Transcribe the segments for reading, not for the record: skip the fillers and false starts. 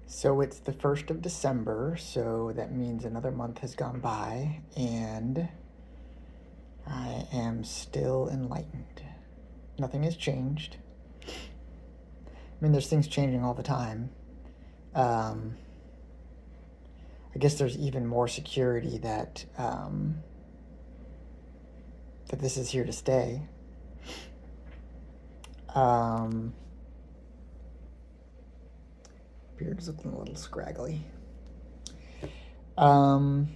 So it's the 1st of December, so that means another month has gone by, and I am still enlightened. Nothing has changed. I mean, there's things changing all the time. Um, I guess there's even more security that this is here to stay. Um, Beard's looking a little scraggly. Um,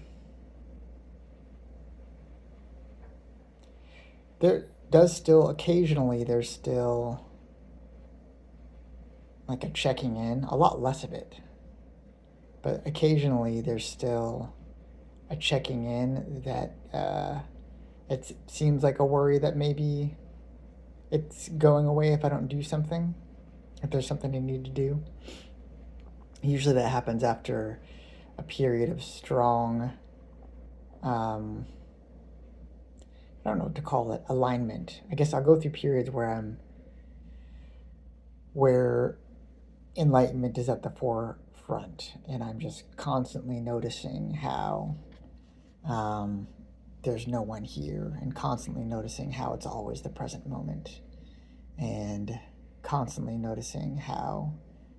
there does still occasionally, there's still like a checking in, a lot less of it, but occasionally there's still a checking in that it seems like a worry that maybe it's going away if I don't do something, if there's something I need to do. Usually that happens after a period of strong, I don't know what to call it, alignment. I guess I'll go through periods where enlightenment is at the forefront, and I'm just constantly noticing how there's no one here, and constantly noticing how it's always the present moment, and constantly noticing how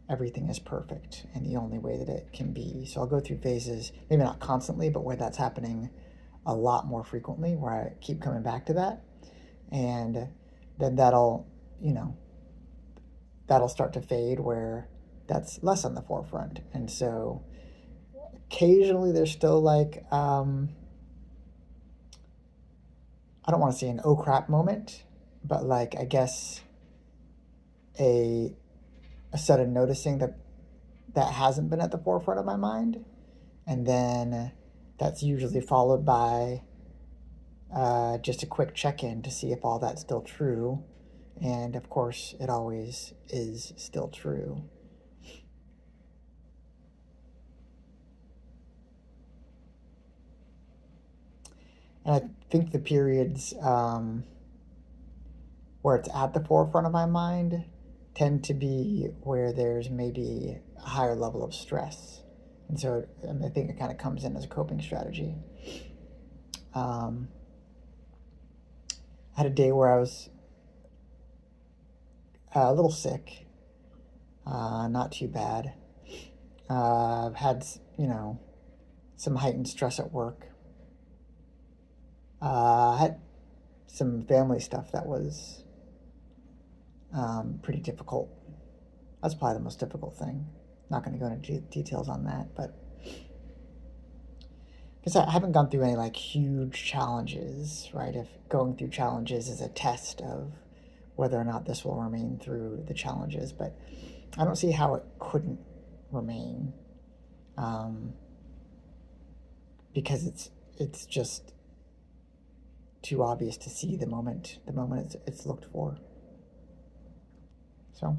everything is perfect and the only way that it can be. So I'll go through phases, maybe not constantly, but where that's happening a lot more frequently, where I keep coming back to that. And then that'll start to fade where that's less on the forefront. And so occasionally there's still like, I don't want to say an oh crap moment, but like, I guess a sudden noticing that hasn't been at the forefront of my mind. And then that's usually followed by just a quick check-in to see if all that's still true. And of course, it always is still true. And I think the periods where it's at the forefront of my mind tend to be where there's maybe a higher level of stress. And so I think it kind of comes in as a coping strategy. I had a day where I was a little sick, not too bad. I've had, some heightened stress at work. I had some family stuff that was pretty difficult. That's probably the most difficult thing. Not going to go into details on that, but because I haven't gone through any like huge challenges, right? If going through challenges is a test of whether or not this will remain through the challenges, but I don't see how it couldn't remain, because it's just too obvious to see the moment it's looked for. So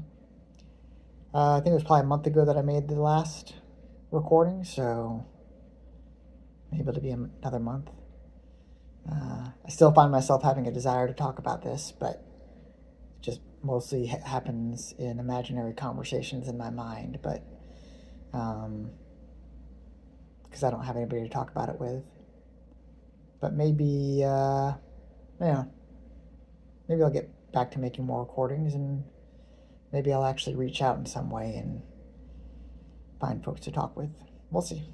I think it was probably a month ago that I made the last recording, so maybe it'll be another month. I still find myself having a desire to talk about this, but it just mostly happens in imaginary conversations in my mind, but because I don't have anybody to talk about it with. But maybe, maybe I'll get back to making more recordings, and maybe I'll actually reach out in some way and find folks to talk with. We'll see.